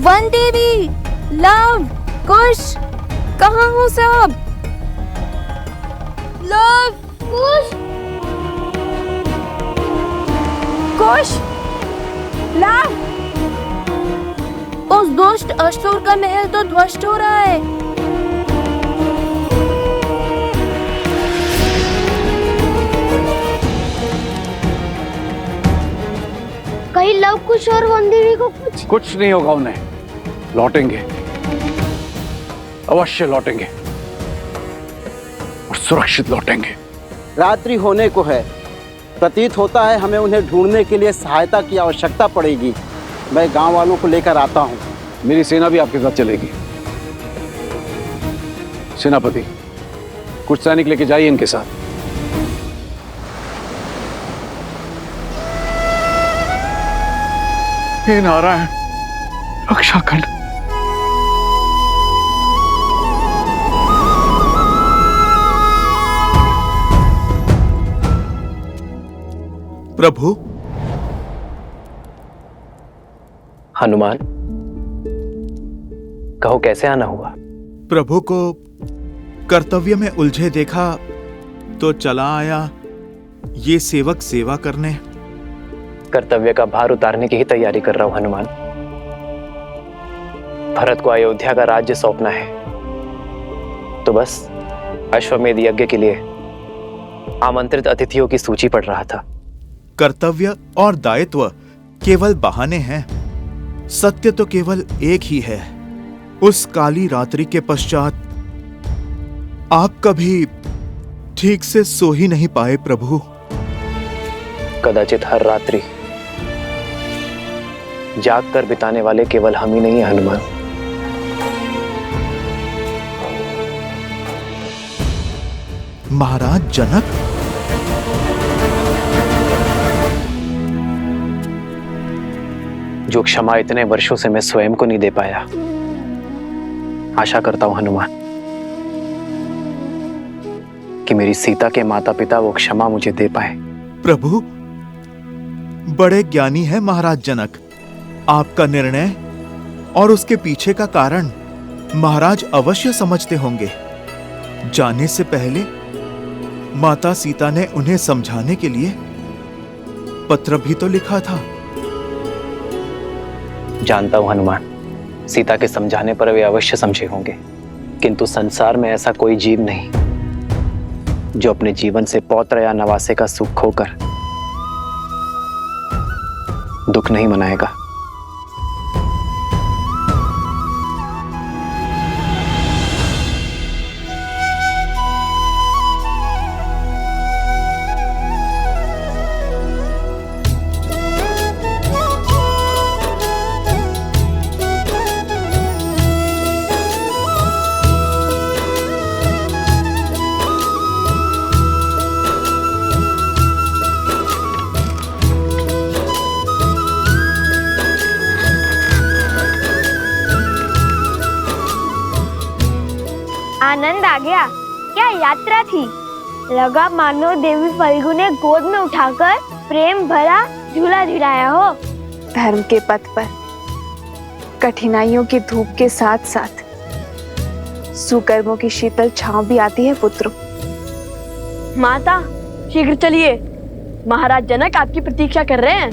One देवी, love, कुश, कहाँ हो सब? लव, कुश, कुश, लव। उस दुष्ट असुर का महल तो ध्वस्त हो रहा है। कहीं लव कुश और वन देवी को कुछ नहीं होगा उन्हें। लौटेंगे, अवश्य लौटेंगे और सुरक्षित लौटेंगे। रात्रि होने को है, प्रतीत होता है हमें उन्हें ढूंढने के लिए सहायता की आवश्यकता पड़ेगी। मैं गांव वालों को लेकर आता हूं। मेरी सेना भी आपके साथ चलेगी। सेनापति, कुछ सैनिक लेके जाइए इनके साथ। हे नारायण, रक्षा कर। प्रभु। हनुमान, कहो कैसे आना हुआ? प्रभु को कर्तव्य में उलझे देखा तो चला आया ये सेवक सेवा करने। कर्तव्य का भार उतारने की ही तैयारी कर रहा हूं हनुमान। भरत को अयोध्या का राज्य सौंपना है, तो बस अश्वमेध यज्ञ के लिए आमंत्रित अतिथियों की सूची पढ़ रहा था। कर्तव्य और दायित्व केवल बहाने हैं, सत्य तो केवल एक ही है। उस काली रात्रि के पश्चात आप कभी ठीक से सो ही नहीं पाए प्रभु। कदाचित हर रात्रि जाग कर बिताने वाले केवल हम ही नहीं है हनुमान। महाराज जनक, जो क्षमा इतने वर्षों से मैं स्वयं को नहीं दे पाया, आशा करता हूं हनुमान कि मेरी सीता के माता पिता वो क्षमा मुझे दे पाए। प्रभु, बड़े ज्ञानी है महाराज जनक। आपका निर्णय और उसके पीछे का कारण महाराज अवश्य समझते होंगे। जाने से पहले माता सीता ने उन्हें समझाने के लिए पत्र भी तो लिखा था। जानता हूं हनुमान, सीता के समझाने पर वे अवश्य समझे होंगे, किंतु संसार में ऐसा कोई जीव नहीं जो अपने जीवन से पौत्र या नवासे का सुख खोकर दुख नहीं मनाएगा। आनंद आ गया। क्या यात्रा थी। लगा मानो देवी फल्गु ने गोद में उठाकर प्रेम भरा झूला झुलाया हो। धर्म के पथ पर कठिनाइयों की धूप के साथ साथ सुकर्मों की शीतल छांव भी आती है पुत्रों। माता, शीघ्र चलिए, महाराज जनक आपकी प्रतीक्षा कर रहे हैं।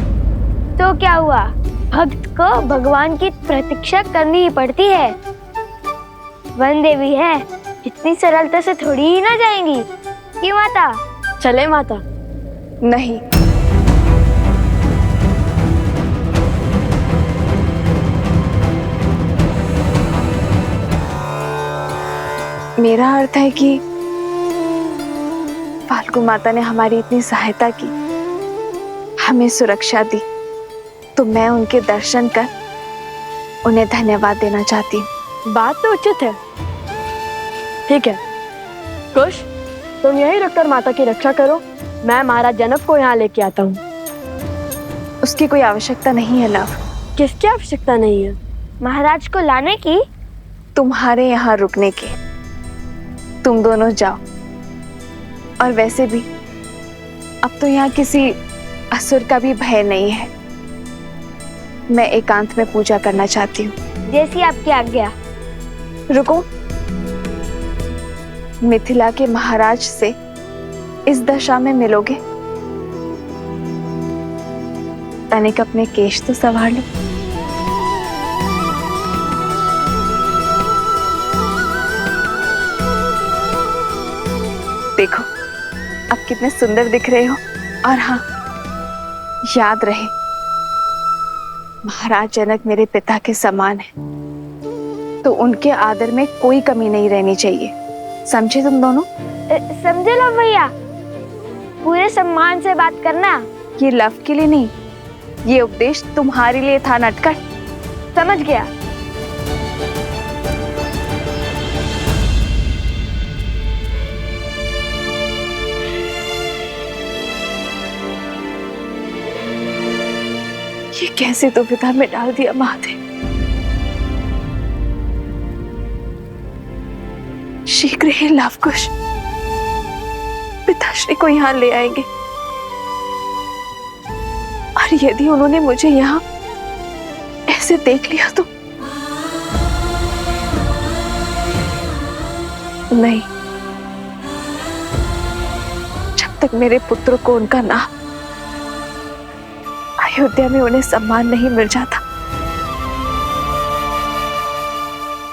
तो क्या हुआ, भक्त को भगवान की प्रतीक्षा करनी ही पड़ती है। वन देवी है, इतनी सरलता से थोड़ी ही ना जाएंगी। क्यों माता? चले माता। नहीं, मेरा अर्थ है कि फाल्गु माता ने हमारी इतनी सहायता की, हमें सुरक्षा दी, तो मैं उनके दर्शन कर उन्हें धन्यवाद देना चाहती हूँ। बात तो उचित है। ठीक है कुश, तुम यहीं रुककर माता की रक्षा करो, मैं महाराज जनक को यहाँ लेके आता हूँ। उसकी कोई आवश्यकता नहीं है लव। किसकी आवश्यकता नहीं है? महाराज को लाने की? तुम्हारे यहाँ रुकने की। तुम दोनों जाओ। और वैसे भी अब तो यहाँ किसी असुर का भी भय नहीं है। मैं एकांत में पूजा करना चाहती हूँ। जैसी आपकी आज्ञा। रुको, मिथिला के महाराज से इस दशा में मिलोगे? तनिक अपने केश तो संभाल लो। देखो अब कितने सुंदर दिख रहे हो। और हाँ, याद रहे, महाराज जनक मेरे पिता के समान है, तो उनके आदर में कोई कमी नहीं रहनी चाहिए। समझे तुम दोनों? समझे लो भैया, पूरे सम्मान से बात करना। ये लव के लिए नहीं, ये उपदेश तुम्हारे लिए था नटखट। समझ गया। ये कैसे दुविधा में डाल दिया महादेव। शीघ्र ही लवकुश पिताश्री को यहाँ ले आएंगे, और यदि उन्होंने मुझे यहाँ ऐसे देख लिया तो नहीं। जब तक मेरे पुत्र को उनका नाम अयोध्या में उन्हें सम्मान नहीं मिल जाता,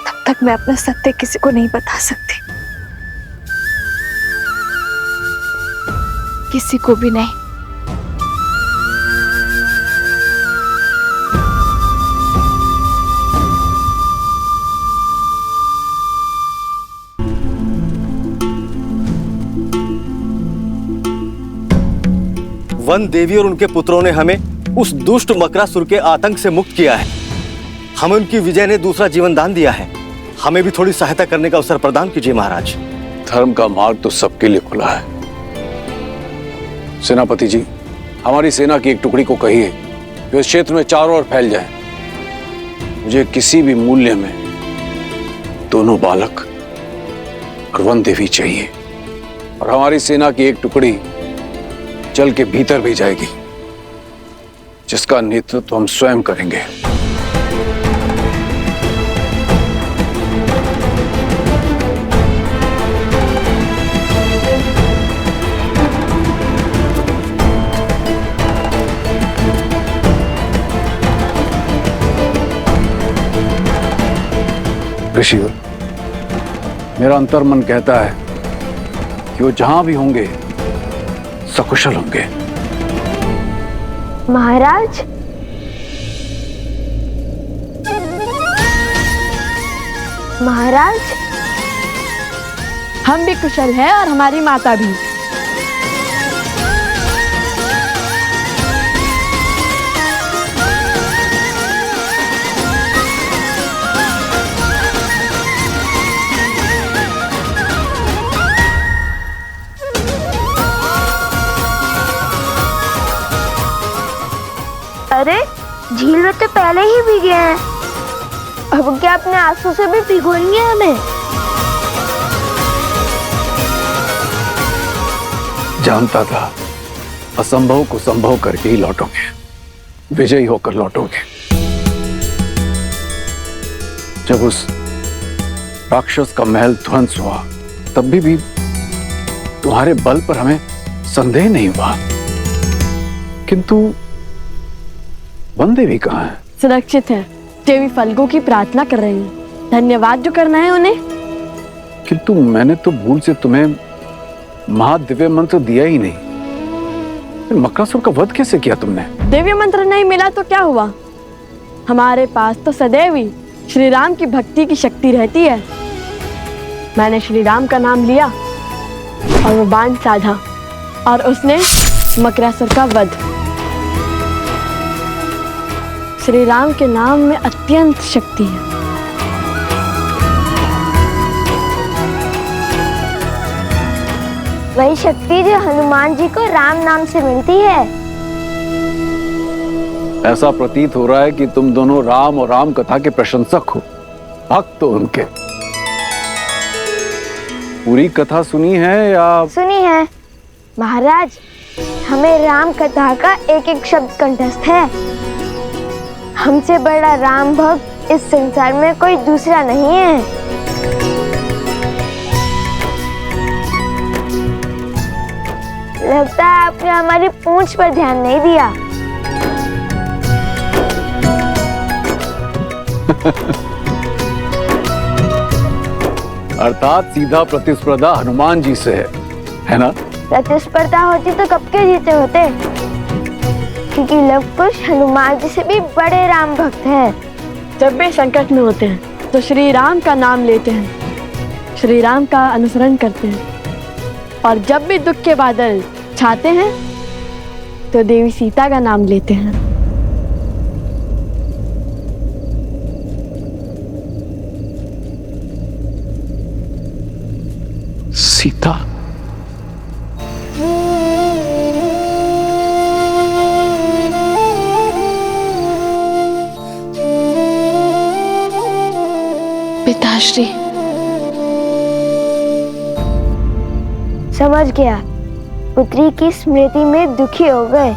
तब तक मैं अपना सत्य किसी को नहीं बता सकती, किसी को भी नहीं। वन देवी और उनके पुत्रों ने हमें उस दुष्ट मकरासुर के आतंक से मुक्त किया है। हमें उनकी विजय ने दूसरा जीवन दान दिया है। हमें भी थोड़ी सहायता करने का अवसर प्रदान कीजिए महाराज। धर्म का मार्ग तो सबके लिए खुला है। सेनापति जी, हमारी सेना की एक टुकड़ी को कहिए जो इस क्षेत्र में चारों ओर फैल जाए। मुझे किसी भी मूल्य में दोनों बालक और वन देवी चाहिए, और हमारी सेना की एक टुकड़ी जल के भीतर भी जाएगी, जिसका नेतृत्व हम स्वयं करेंगे। ऋषिवर, मेरा अंतर्मन कहता है कि वो जहां भी होंगे सकुशल होंगे। महाराज, महाराज, हम भी कुशल हैं और हमारी माता भी। अरे झील में तो पहले ही भीगे हैं, अब क्या अपने आंसू से भी भिगोएंगे हमें? जानता था असंभव को संभव करके ही लौटोगे, विजयी होकर लौटोगे। जब उस राक्षस का महल ध्वंस हुआ तब भी तुम्हारे बल पर हमें संदेह नहीं हुआ, किंतु वन देवी कहाँ है? सुरक्षित है। देवी फल्गु की प्रार्थना कर रही हैं। धन्यवाद जो करना है उन्हें। किंतु मैंने तो भूल से तुम्हें महादिव्य मंत्र दिया ही नहीं। मकरासुर का वध कैसे किया तुमने? दिव्य मंत्र नहीं मिला तो क्या हुआ? हमारे पास तो सदैव ही श्री राम की भक्ति की शक्ति रहती है। मैंने श्री राम का नाम लिया और वो बाण साधा और उसने मकरासुर का वध। श्री राम के नाम में अत्यंत शक्ति है। वही शक्ति जो हनुमान जी को राम नाम से मिलती है। ऐसा प्रतीत हो रहा है कि तुम दोनों राम और राम कथा के प्रशंसक हो, भक्त हो उनके। पूरी कथा सुनी है या? सुनी है महाराज, हमें राम कथा का एक एक शब्द कंठस्थ है। हमसे बड़ा राम भक्त इस संसार में कोई दूसरा नहीं है। लगता है आपने हमारी पूंछ पर ध्यान नहीं दिया। अर्थात सीधा प्रतिस्पर्धा हनुमान जी से है ना? प्रतिस्पर्धा होती तो कब के जीते होते, क्योंकि लव कुश हनुमान जी से भी बड़े राम भक्त हैं। जब भी संकट में होते हैं तो श्री राम का नाम लेते हैं, श्री राम का अनुसरण करते हैं, और जब भी दुख के बादल छाते हैं तो देवी सीता का नाम लेते हैं। सीता? पिताश्री, समझ गया, पुत्री की स्मृति में दुखी हो गए।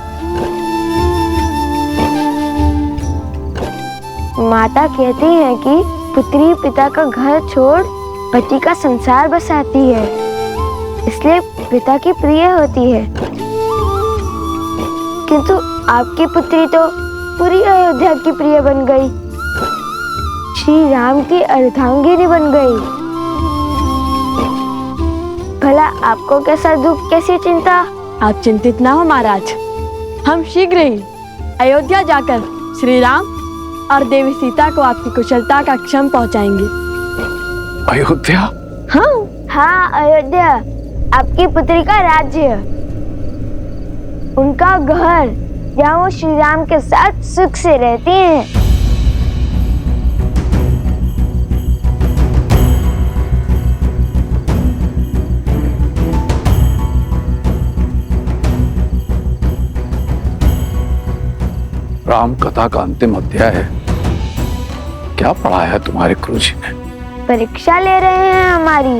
माता कहती है कि पुत्री पिता का घर छोड़ पति का संसार बसाती है, इसलिए पिता की प्रिय होती है। किंतु आपकी पुत्री तो पूरी अयोध्या की प्रिय बन गई, श्री राम की अर्धांगिनी बन गई। भला आपको कैसा दुख, कैसी चिंता? आप चिंतित ना हो महाराज, हम शीघ्र ही अयोध्या जाकर श्री राम और देवी सीता को आपकी कुशलता का क्षम पहुंचाएंगे। अयोध्या? हाँ, अयोध्या, आपकी पुत्री का राज्य, उनका घर, जहाँ वो श्री राम के साथ सुख से रहती हैं। राम कथा का अंतिम अध्याय है। क्या पढ़ाया है तुम्हारे गुरुजी ने? परीक्षा ले रहे हैं हमारी।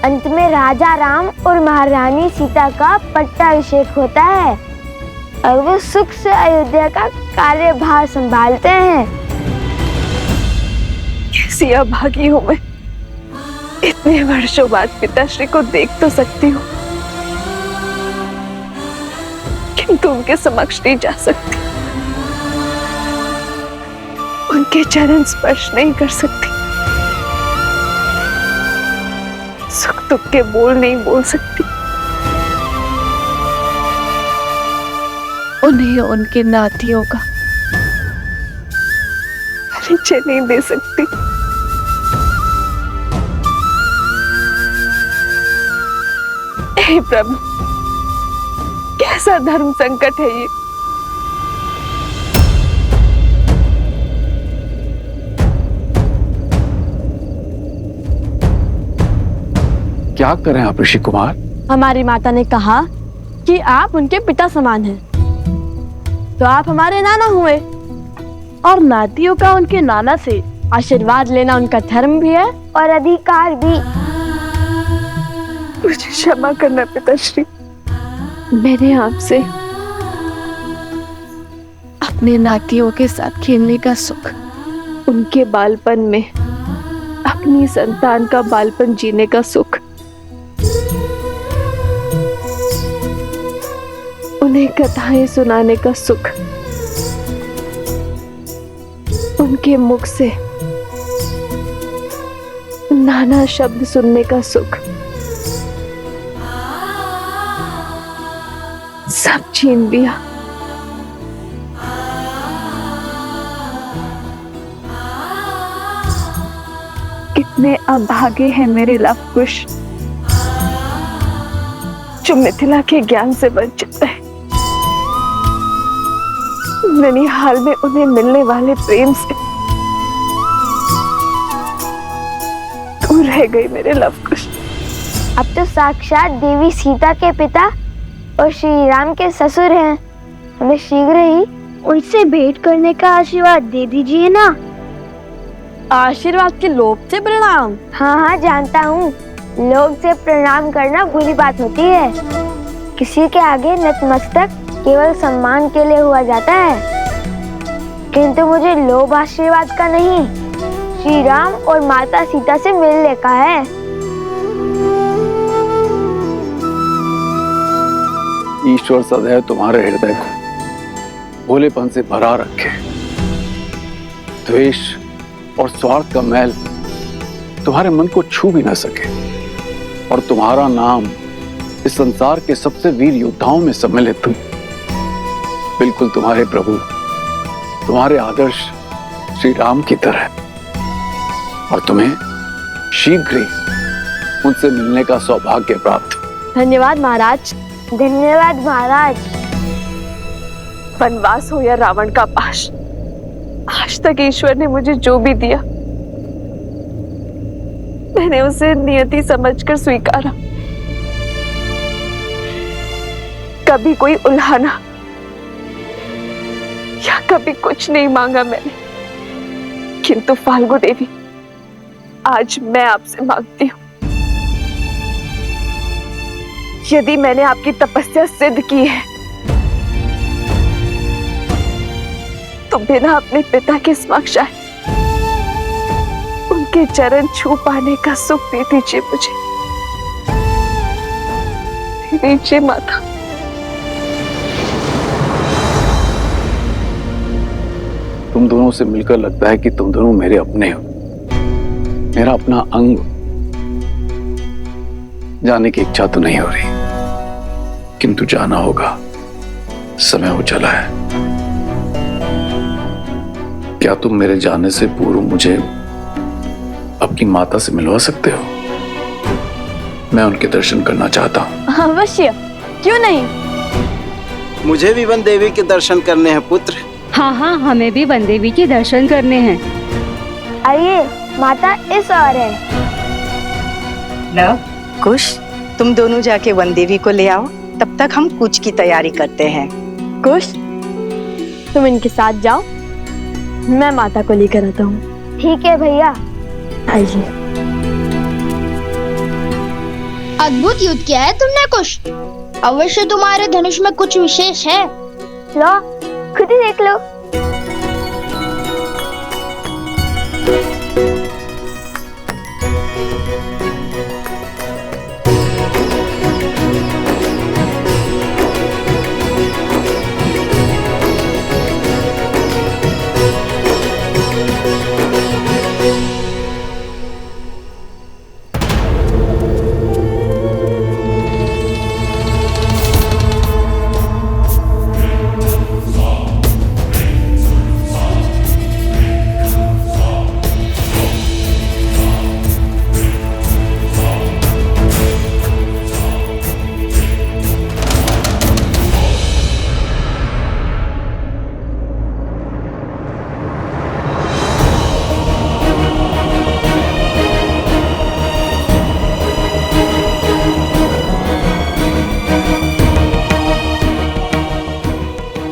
अंत में राजा राम और महारानी सीता का पट्टाभिषेक होता है और वो सुख से अयोध्या का कार्यभार संभालते हैं। कैसी अभागी हूँ मैं, इतने वर्षों बाद पिताश्री को देख तो सकती हूँ, किंतु उनके समक्ष नहीं जा सकती, उनके चरण स्पर्श नहीं कर सकती, सुख दुख के बोल नहीं बोल सकती, उन्हें उनके नातियों का परिचय नहीं दे सकती। हे प्रभु, कैसा धर्म संकट है ये। क्या करें आप ऋषि कुमार? हमारी माता ने कहा कि आप उनके पिता समान हैं, तो आप हमारे नाना हुए, और नातियों का उनके नाना से आशीर्वाद लेना उनका धर्म भी है और अधिकार भी। मुझे क्षमा करना पिताश्री, मैंने आपसे अपने नातियों के साथ खेलने का सुख, उनके बालपन में अपनी संतान का बालपन जीने का सुख, उन्हें कथाएं सुनाने का सुख, उनके मुख से नाना शब्द सुनने का सुख सब छीन लिया। कितने अभागे हैं मेरे लवकुश, जो मिथिला के ज्ञान से वंचित है। ननिहाल में उन्हें मिलने वाले प्रेम से दूर रह गए मेरे लवकुश। अब तो साक्षात देवी सीता के पिता और श्री राम के ससुर हैं। हमें शीघ्र ही उनसे भेंट करने का आशीर्वाद दे दीजिए ना। आशीर्वाद के लोभ से प्रणाम? हाँ, जानता हूँ, लोग से प्रणाम करना बुरी बात होती है। किसी के आगे नतमस्तक केवल सम्मान के लिए हुआ जाता है। किंतु मुझे लोभ आशीर्वाद का नहीं, श्री राम और माता सीता से मिलने का है। ईश्वर सदैव तुम्हारे हृदय को भोलेपन से भरा रखे। द्वेष और स्वार्थ का मैल तुम्हारे मन को छू भी ना सके और तुम्हारा नाम इस संसार के सबसे वीर योद्धाओं में सम्मिलित हो। बिल्कुल तुम्हारे प्रभु, तुम्हारे आदर्श श्री राम की तरह, और तुम्हें शीघ्र ही उनसे मिलने का सौभाग्य प्राप्त हो। धन्यवाद महाराज। धन्यवाद महाराज। वनवास हो या रावण का पाश, आज तक ईश्वर ने मुझे जो भी दिया मैंने उसे नियति समझकर स्वीकारा। कभी कोई उल्हाना या कभी कुछ नहीं मांगा मैंने, किंतु फाल्गु देवी आज मैं आपसे मांगती हूं, यदि मैंने आपकी तपस्या सिद्ध की है तो बिना अपने पिता के समक्ष आए उनके चरण छू पाने का सुख दे दीजिए मुझे। दे दीजिए माता। तुम दोनों से मिलकर लगता है कि तुम दोनों मेरे अपने हो, मेरा अपना अंग। जाने की इच्छा तो नहीं हो रही, किंतु जाना होगा, समय हो चला है। क्या तुम मेरे जाने से पूर्व मुझे अपनी माता से मिलवा सकते हो? मैं उनके दर्शन करना चाहता हूँ। अवश्य, क्यों नहीं। मुझे भी वन देवी के दर्शन करने हैं पुत्र। हाँ हाँ, हमें भी वन देवी के दर्शन करने हैं। आइए, माता इस ओर है। लव, कुश, तुम दोनों जाके वन देवी को ले आओ, तब तक हम कुछ की तैयारी करते हैं। कुश, तुम इनके साथ जाओ, मैं माता को लेकर आता हूँ। ठीक है भैया। आइए। अद्भुत युद्ध किया है तुमने कुश। अवश्य तुम्हारे धनुष में कुछ विशेष है। लो, खुद ही देख लो।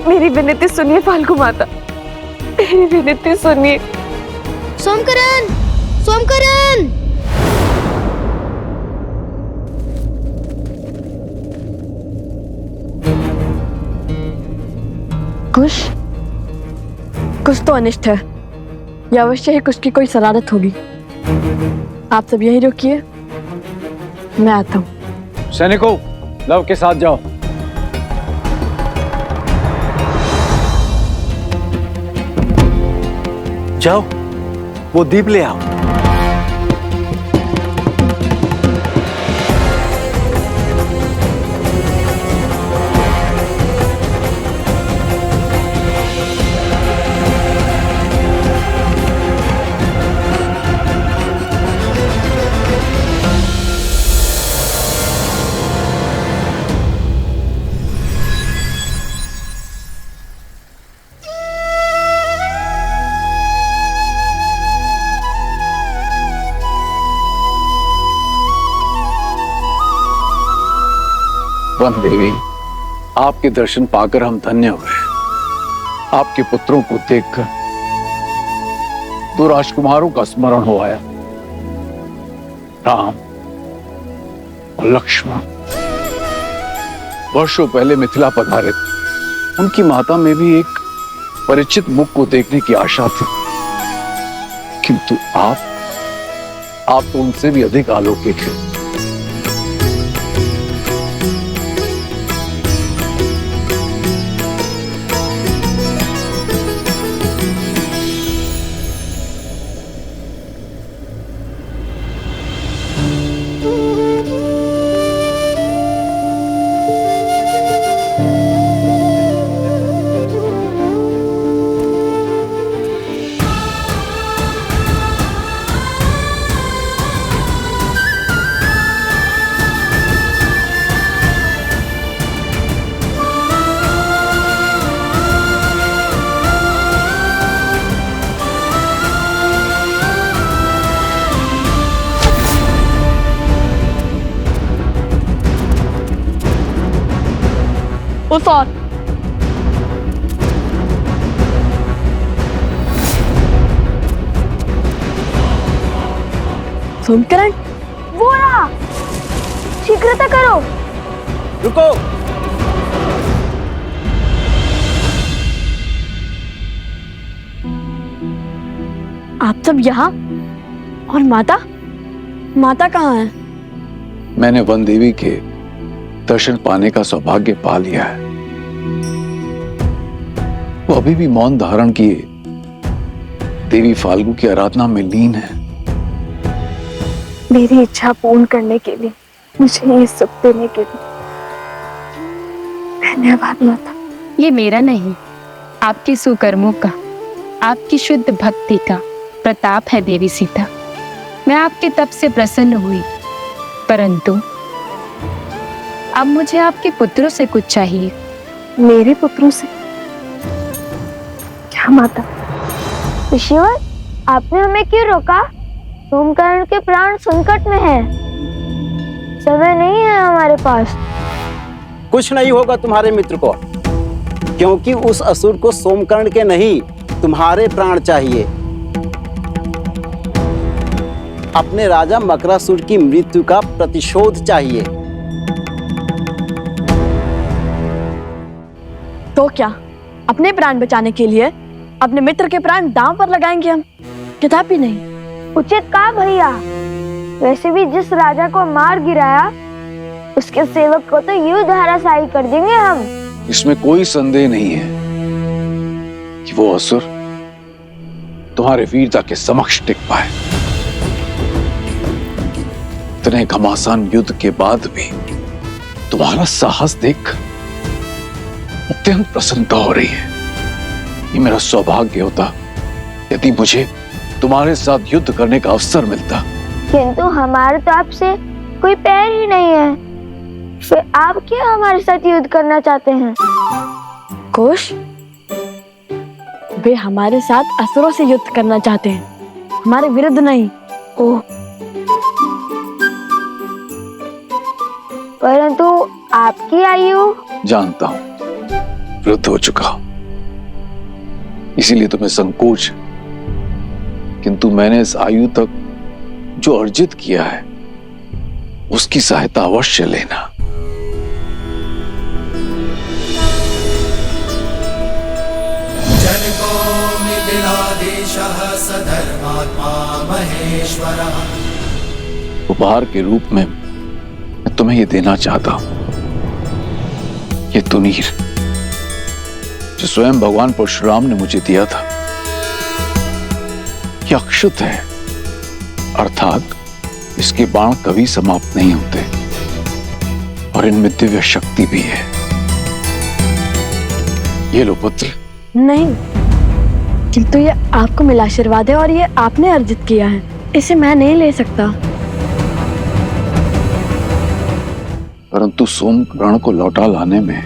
मेरी विनती सुनिए फाल्गु माता, मेरी विनती सुनिए। सोमकरण, सोमकरण। कुश, कुछ तो अनिष्ट है। या अवश्य ही कुछ की कोई शरारत होगी। आप सब यहीं रुकिए, मैं आता हूँ। सैनिकों, लव के साथ जाओ। जाओ, वो दीप ले आओ। वन देवी, आपके दर्शन पाकर हम धन्य हुए। आपके पुत्रों को देखकर दो राजकुमारों का स्मरण हो आया, राम और लक्ष्मण। वर्षों पहले मिथिला पधारे थे। उनकी माता में भी एक परिचित मुख को देखने की आशा थी, किंतु आप तो उनसे भी अधिक अलौकिक हैं। उस और सोमकरण, वो रहा, शीघ्रता करो। रुको। आप सब यहाँ, और माता माता कहाँ है? मैंने वन देवी के दर्शन पाने का सौभाग्य पा लिया है। वो अभी भी मौन धारण किए देवी फाल्गु की आराधना में लीन है। मेरी इच्छा पूर्ण करने के लिए, मुझे ये सुख देने के लिए धन्यवाद माता। ये मेरा नहीं, आपके सुकर्मों का, आपकी शुद्ध भक्ति का प्रताप है देवी सीता। मैं आपके तप से प्रसन्न हुई, परंतु अब मुझे आपके पुत्रों से कुछ चाहिए। मेरे पुत्रों से क्या माता? ऋषिवर, आपने हमें क्यों रोका? सोमकर्ण के प्राण संकट में हैं। समय नहीं है हमारे पास। कुछ नहीं होगा तुम्हारे मित्र को, क्योंकि उस असुर को सोमकर्ण के नहीं, तुम्हारे प्राण चाहिए। अपने राजा मकरासुर की मृत्यु का प्रतिशोध चाहिए। तो क्या अपने प्राण बचाने के लिए अपने मित्र के प्राण दांव पर लगाएंगे हम? कदापि नहीं। उचित कहा भैया। वैसे भी जिस राजा को मार गिराया, उसके सेवक को तो यूं धराशायी कर देंगे हम। इसमें कोई संदेह नहीं है कि वो असुर तुम्हारे वीरता के समक्ष टिक पाए। इतने घमासान युद्ध के बाद भी तुम्हारा साहस देख अत्यंत प्रसन्नता हो रही है। ये मेरा सौभाग्य होता यदि मुझे तुम्हारे साथ युद्ध करने का अवसर मिलता। किंतु हमारे तो आपसे कोई पैर ही नहीं है, फिर आप क्यों हमारे साथ युद्ध करना चाहते हैं? कुश, वे हमारे साथ असुरों से युद्ध करना चाहते हैं, हमारे विरुद्ध नहीं। ओह, परंतु आपकी आयु? जानता हूं, वृद्ध हो चुका हूं, इसीलिए तुम्हें संकोच, किंतु मैंने इस आयु तक जो अर्जित किया है उसकी सहायता अवश्य लेना। जनको मिथिलादेशः सधर्मात्मा महेश्वरः। उपहार के रूप में मैं तुम्हें ये देना चाहता हूं, ये तुनीर जो स्वयं भगवान परशुराम ने मुझे दिया था। ये अक्षुत है, अर्थात इसके बाण कभी समाप्त नहीं होते और इनमें दिव्य शक्ति भी है। ये लो पुत्र। नहीं, किंतु ये आपको मिला आशीर्वाद है और ये आपने अर्जित किया है, इसे मैं नहीं ले सकता। परंतु सोमकर्ण को लौटा लाने में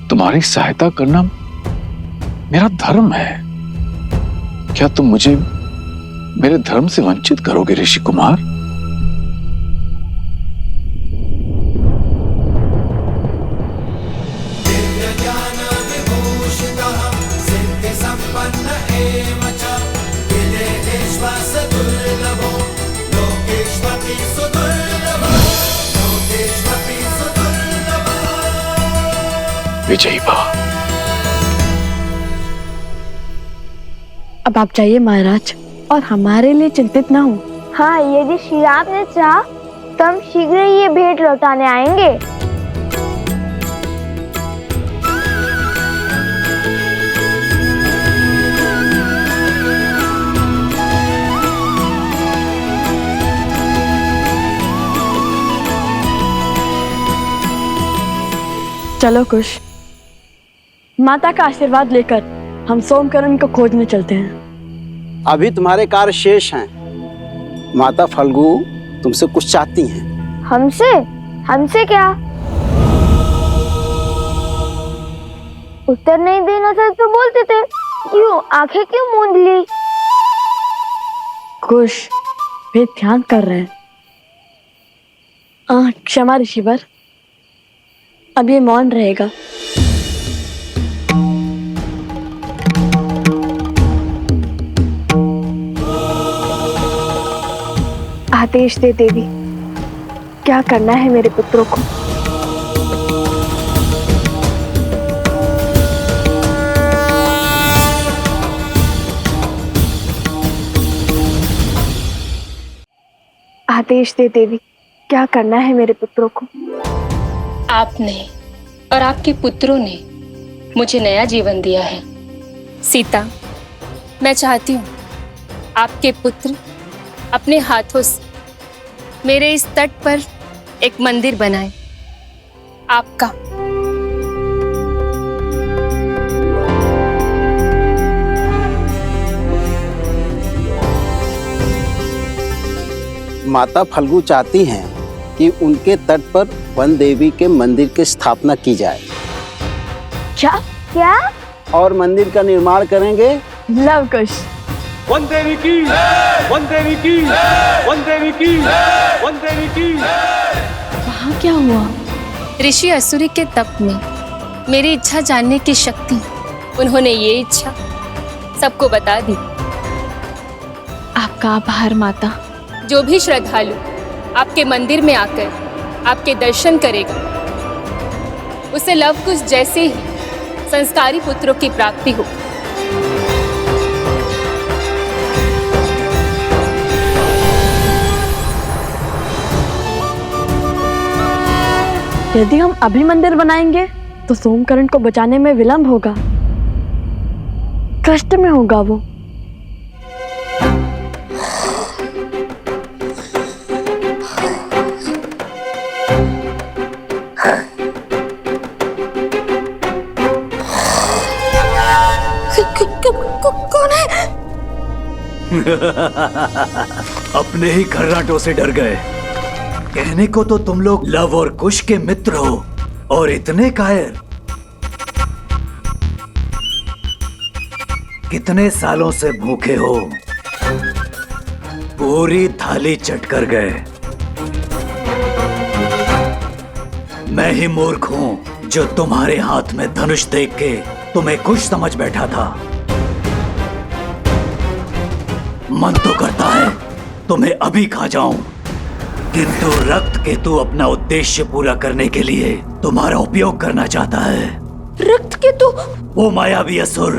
तुम्हारी सहायता करना मेरा धर्म है। क्या तुम मुझे मेरे धर्म से वंचित करोगे ऋषि कुमार? विजयी भव। अब आप जाइए महाराज और हमारे लिए चिंतित ना हो। हाँ, यदि श्री राम ने चाहा तो हम शीघ्र ही ये भेंट लौटाने आएंगे। चलो कुश, माता का आशीर्वाद लेकर हम सोमकरण को खोजने चलते हैं। अभी तुम्हारे कार्य शेष हैं। माता फल्गु तुमसे कुछ चाहती हैं। हमसे? हमसे क्या? उत्तर नहीं देना था तो बोलते थे, क्यों आंखें क्यों मूंद ली? कुश, वे ध्यान कर रहे हैं। क्षमा ऋषिवर, अब ये मौन रहेगा। आदेश दे देवी, क्या करना है मेरे पुत्रों को? आदेश दे देवी, क्या करना है मेरे पुत्रों को? आपने और आपके पुत्रों ने मुझे नया जीवन दिया है। सीता, मैं चाहती हूँ आपके पुत्र अपने हाथों से मेरे इस तट पर एक मंदिर बनाएं, आपका। माता फल्गु चाहती हैं कि उनके तट पर वन देवी के मंदिर की स्थापना की जाए। क्या? क्या? और मंदिर का निर्माण करेंगे। लव कुश। वन देवी की, वन देवी की, वन देवी की, वन देवी की। वहाँ क्या हुआ? ऋषि असुरी के तप में मेरी इच्छा जानने की शक्ति, उन्होंने ये इच्छा सबको बता दी। आपका आभार माता। जो भी श्रद्धालु आपके मंदिर में आकर आपके दर्शन करेगा, उसे लव कुश जैसे ही संस्कारी पुत्रों की प्राप्ति हो। यदि हम अभी मंदिर बनाएंगे तो सोमकरण को बचाने में विलंब होगा, कष्ट में होगा वो। कौन है? अपने ही खर्राटों से डर गए। कहने को तो तुम लोग लव और कुश के मित्र हो, और इतने कायर। कितने सालों से भूखे हो, पूरी थाली चट कर गए। मैं ही मूर्ख हूं जो तुम्हारे हाथ में धनुष देख के तुम्हें कुश समझ बैठा था। मन तो करता है तुम्हें अभी खा जाऊं, किंतु रक्त केतु अपना उद्देश्य पूरा करने के लिए तुम्हारा उपयोग करना चाहता है। रक्त केतु? वो मायावी असुर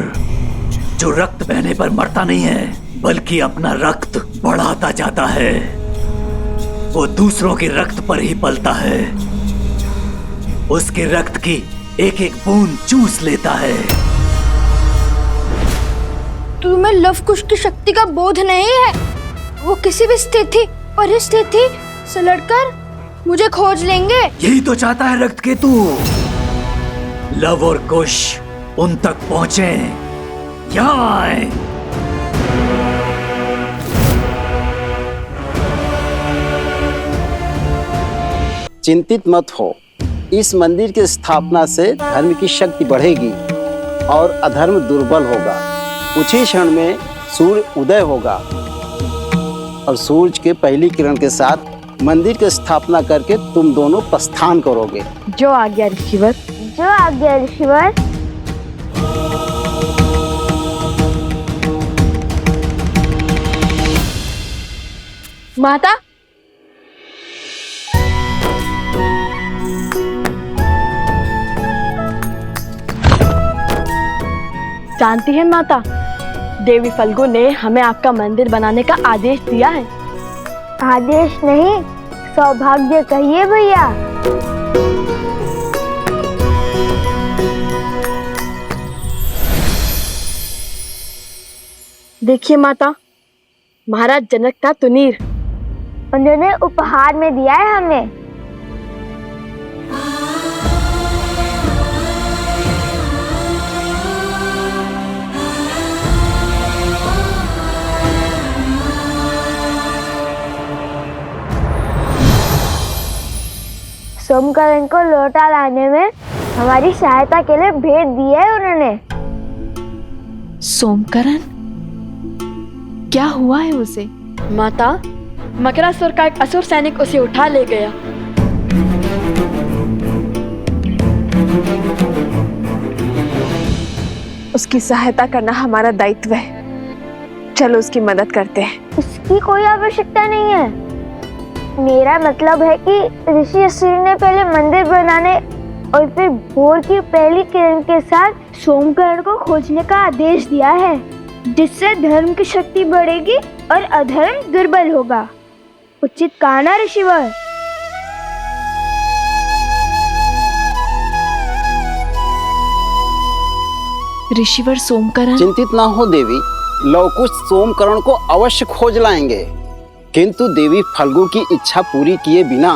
जो रक्त बहने पर मरता नहीं है, बल्कि अपना रक्त बढ़ाता जाता है। वो दूसरों के रक्त पर ही पलता है, उसके रक्त की एक एक बूंद चूस लेता है। तुम्हें लव कुश की शक्ति का बोध नहीं है? वो किसी भी स्थिति परिस्थिति से लड़कर मुझे खोज लेंगे। यही तो चाहता है रक्त केतु। लव और कुश उन तक पहुंचे, यहाँ आए। चिंतित मत हो, इस मंदिर की स्थापना से धर्म की शक्ति बढ़ेगी और अधर्म दुर्बल होगा। कुछ ही क्षण में सूर्य उदय होगा और सूरज के पहली किरण के साथ मंदिर की स्थापना करके तुम दोनों प्रस्थान करोगे। जो आज्ञा ऋषिवर। जो आज्ञा ऋषिवर। माता, जानती है माता, देवी फल्गु ने हमें आपका मंदिर बनाने का आदेश दिया है। आदेश नहीं, सौभाग्य कहिए भैया। देखिए माता, महाराज जनक का तुनीर उन्होंने उपहार में दिया है हमें। सोमकरण को लौटा लाने में हमारी सहायता के लिए भेंट दी है उन्होंने। सोमकरण? क्या हुआ है उसे? माता, मकरासुर का एक असुर सैनिक उसे उठा ले गया। उसकी सहायता करना हमारा दायित्व है। चलो उसकी मदद करते हैं। उसकी कोई आवश्यकता नहीं है। मेरा मतलब है कि ऋषि असुर ने पहले मंदिर बनाने और फिर भोर की पहली किरण के साथ सोमकरण को खोजने का आदेश दिया है, जिससे धर्म की शक्ति बढ़ेगी और अधर्म दुर्बल होगा। उचित कहा ना ऋषिवर? ऋषिवर सोमकरण? चिंतित ना हो देवी, लवकुश सोमकरण को अवश्य खोज लाएंगे, किंतु देवी फल्गु की इच्छा पूरी किए बिना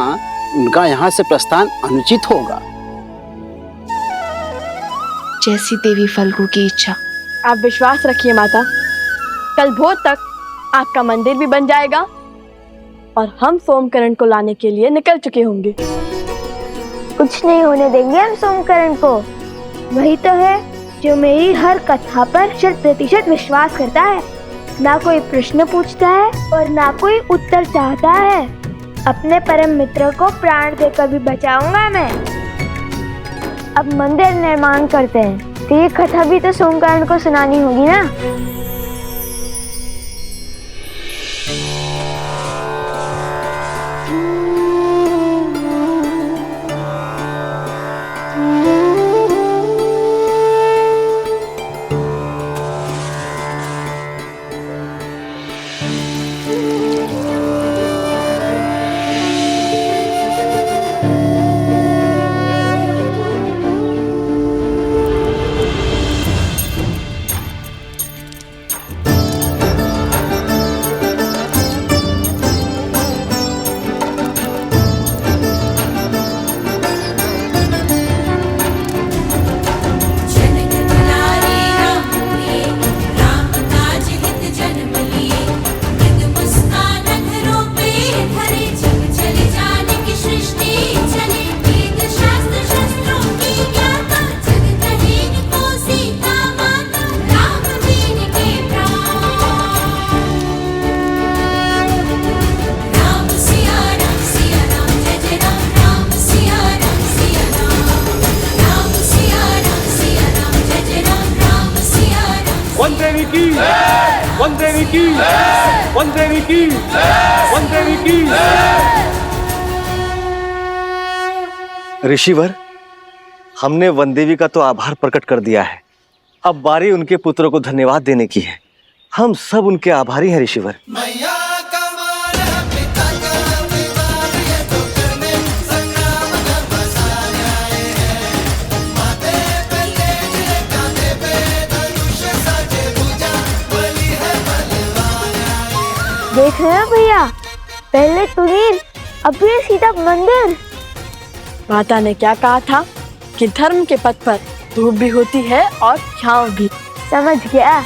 उनका यहाँ से प्रस्थान अनुचित होगा। जैसी देवी फल्गु की इच्छा। आप विश्वास रखिए माता, कल भोर तक आपका मंदिर भी बन जाएगा और हम सोमकरण को लाने के लिए निकल चुके होंगे। कुछ नहीं होने देंगे हम सोमकरण को। वही तो है जो मेरी हर कथा पर 100% विश्वास करता है। ना कोई प्रश्न पूछता है और ना कोई उत्तर चाहता है। अपने परम मित्र को प्राण देकर भी बचाऊंगा मैं। अब मंदिर निर्माण करते हैं, तो ये कथा भी तो सोमकरण को सुनानी होगी ना। ऋषिवर, हमने वनदेवी का तो आभार प्रकट कर दिया है, अब बारी उनके पुत्रों को धन्यवाद देने की है। हम सब उनके आभारी हैं ऋषिवर। देख रहे हो भैया, पहले तुनीर, अब ये सीधा मंदिर। माता ने क्या कहा था कि धर्म के पथ पर धूप भी होती है और छांव भी। समझ गया।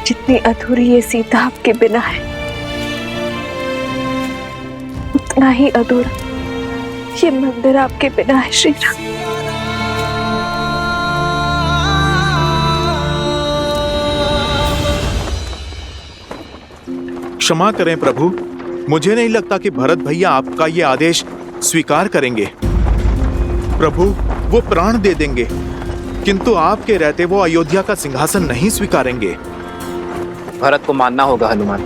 जितनी अधूरी ये सीता आपके बिना है, उतना ही अधूरा ये मंदिर आपके बिना है श्री राम। क्षमा करें प्रभु, मुझे नहीं लगता कि भरत भैया आपका ये आदेश स्वीकार करेंगे। प्रभु, वो प्राण दे देंगे किंतु आपके रहते वो अयोध्या का सिंहासन नहीं स्वीकारेंगे। भरत को मानना होगा हनुमान,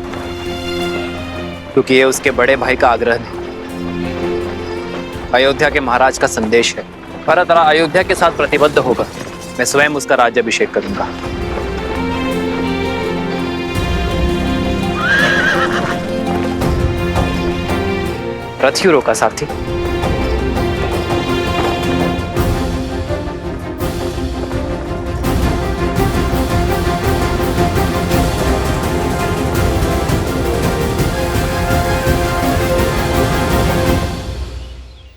क्योंकि ये उसके बड़े भाई का आग्रह नहीं, अयोध्या के महाराज का संदेश है। भरत अयोध्या के साथ प्रतिबद्ध होगा, मैं स्वयं उसका राज्याभिषेक करूंगा। रथ क्यों रोका साथी?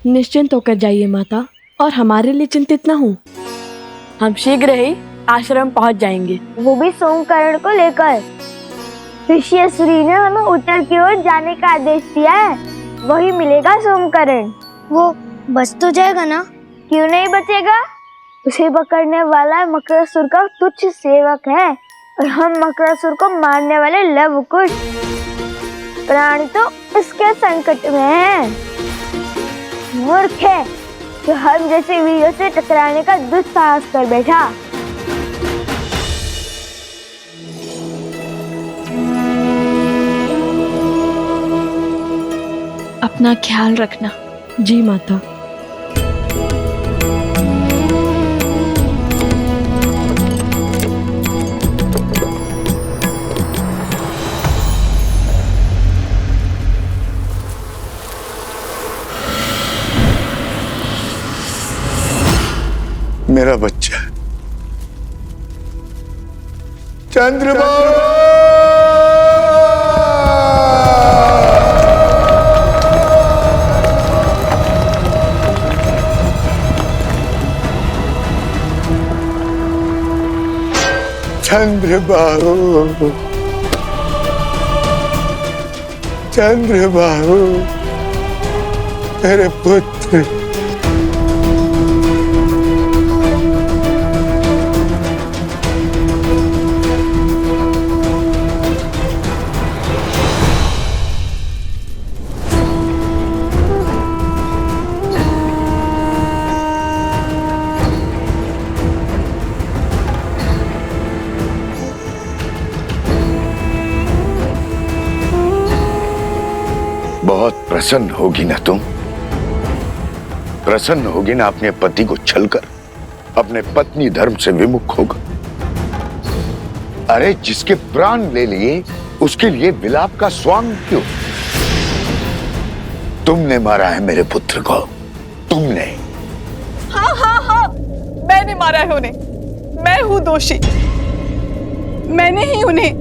निश्चिंत होकर जाइए माता, और हमारे लिए चिंतित न हो। हम शीघ्र ही आश्रम पहुंच जाएंगे। वो भी सोमकर्ण को लेकर। ऋषि श्री ने हमें उत्तर की ओर जाने का आदेश दिया है, वही मिलेगा सोमकर्ण। वो बच तो जाएगा ना? क्यों नहीं बचेगा? उसे पकड़ने वाला मकरासुर का तुच्छ सेवक है, और हम मकरासुर को मारने वाले लवकुश प्राणी तो उसके संकट में हैं। मूर्ख है जो हम जैसे वीरों से टकराने का दुस्साहस कर बैठा। अपना ख्याल रखना। जी माता। मेरा बच्चा चंद्रबाबू, चंद्रबाबू, चंद्रबाबू, मेरे पुत्र। बहुत प्रसन्न होगी ना तुम? प्रसन्न होगी ना अपने पति को छलकर अपने पत्नी धर्म से विमुख होगा? अरे जिसके प्राण ले लिए उसके लिए विलाप का स्वांग क्यों? तुमने मारा है मेरे पुत्र को, तुमने। हाँ हाँ हाँ, मैंने मारा है उन्हें, मैं हूं दोषी। मैंने ही उन्हें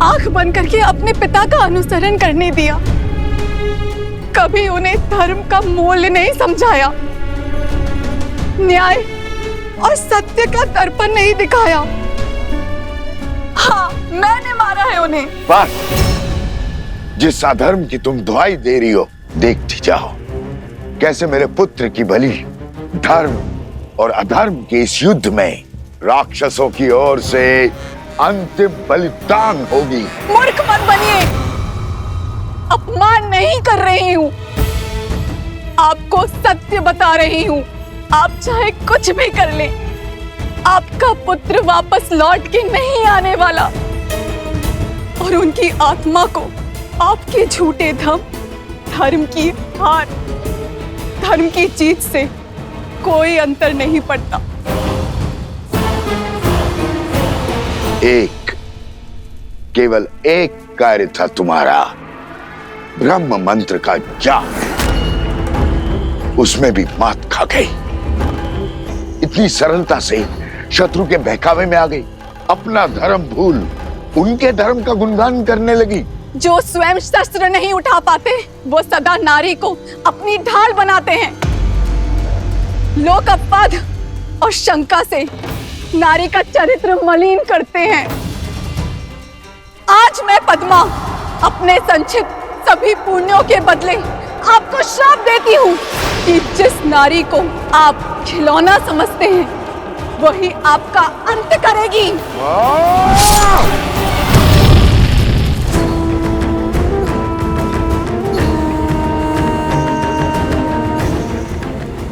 आंख बंद करके अपने पिता का अनुसरण करने दिया, कभी उन्हें धर्म का मूल्य नहीं समझाया, न्याय और सत्य का दर्पण नहीं दिखाया। हाँ, मैंने मारा है उन्हें। बस, जिस अधर्म की तुम दुहाई दे रही हो, देखती जाओ कैसे मेरे पुत्र की बलि धर्म और अधर्म के इस युद्ध में राक्षसों की ओर से अंतिम बलिदान होगी। मूर्ख मत बनिए, अपमान नहीं कर रही हूँ, आपको सत्य बता रही हूँ। आप चाहे कुछ भी कर ले, आपका पुत्र वापस लौट के नहीं आने वाला, और उनकी आत्मा को आपके झूठे धर्म की हार, धर्म की जीत से कोई अंतर नहीं पड़ता। केवल एक कार्य था तुम्हारा, ब्रह्म मंत्र का जाप, उसमें भी मात खा गई। इतनी सरलता से शत्रु के बहकावे में आ गई, अपना धर्म भूल उनके धर्म का गुणगान करने लगी। जो स्वयं शस्त्र नहीं उठा पाते, वो सदा नारी को अपनी ढाल बनाते हैं। लोक अपवाद और शंका से नारी का चरित्र मलिन करते हैं। आज मैं पद्मा अपने संचित सभी पुण्यों के बदले आपको श्राप देती हूँ कि जिस नारी को आप खिलौना समझते हैं, वही आपका अंत करेगी।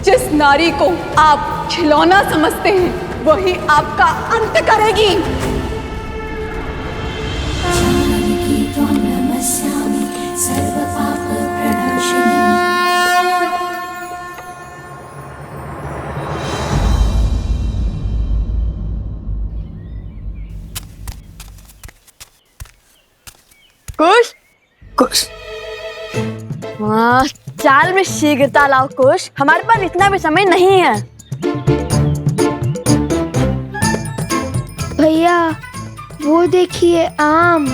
जिस नारी को आप खिलौना समझते हैं, वही आपका अंत करेगी। कुश कुश हाँ, चाल में शीघ्रता लाओ कुश, हमारे पास इतना भी समय नहीं है। भैया वो देखिए आम।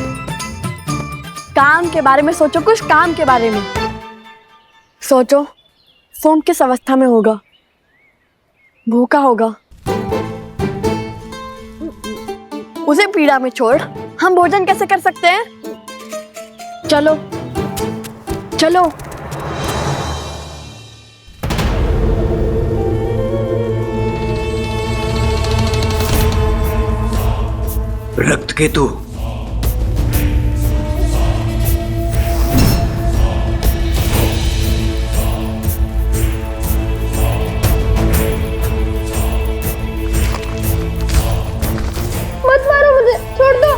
काम के बारे में सोचो कुछ, काम के बारे में सोचो। सोम किस अवस्था में होगा? भूखा होगा। उसे पीड़ा में छोड़ हम भोजन कैसे कर सकते हैं? चलो चलो। रक्त केतु, मत मारो मुझे, छोड़ दो।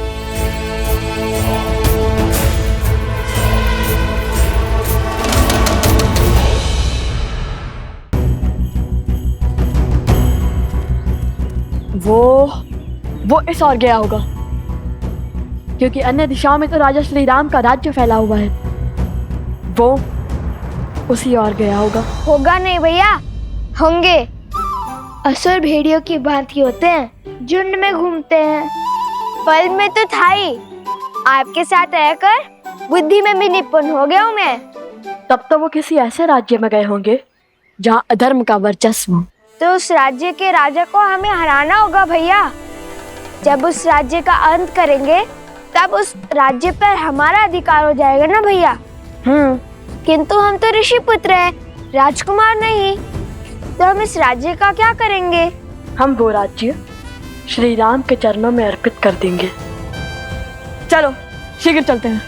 वो इस ओर गया होगा, क्योंकि अन्य दिशाओं में तो राजा श्री राम का राज्य फैला हुआ है। वो उसी ओर गया होगा। होगा नहीं भैया, होंगे। असुर भेड़ियों की भांति होते हैं, झुंड में घूमते हैं। फल में तो था ही, आपके साथ रहकर बुद्धि में भी निपुण हो गया हूँ मैं। तब तो वो किसी ऐसे राज्य में गए होंगे जहाँ अधर्म का वर्चस्व हो। तो उस राज्य के राजा को हमें हराना होगा भैया। जब उस राज्य का अंत करेंगे तब उस राज्य पर हमारा अधिकार हो जाएगा ना भैया। किंतु हम तो ऋषि पुत्र हैं, राजकुमार नहीं। तो हम इस राज्य का क्या करेंगे? हम वो राज्य श्री राम के चरणों में अर्पित कर देंगे। चलो शीघ्र चलते हैं।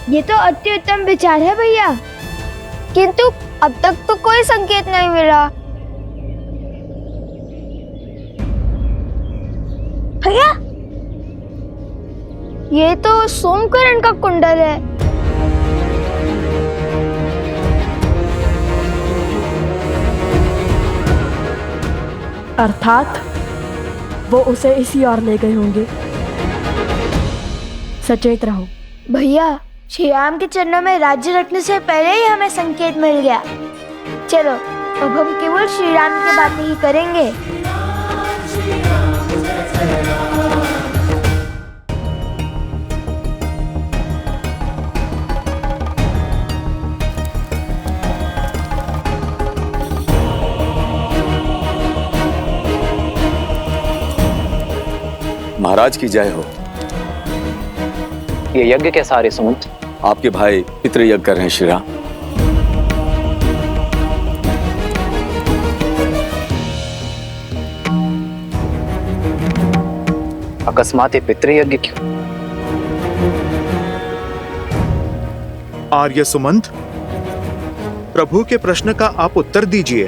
ये तो अति उत्तम विचार है भैया, किंतु अब तक तो कोई संकेत नहीं मिला। भैया ये तो सोमकरण का कुंडल है। अर्थात वो उसे इसी ओर ले गए होंगे। सचेत रहो भैया। श्री राम के चरणों में राज्य रखने से पहले ही हमें संकेत मिल गया। चलो अब हम केवल श्री राम की बातें ही करेंगे। महाराज की जय हो। ये यज्ञ कैसा रे सुमंत? आपके भाई पितृ यज्ञ कर रहे हैं श्री राम। अकस्मात ये पितृयज्ञ क्यों? आर्य सुमंत, प्रभु के प्रश्न का आप उत्तर दीजिए।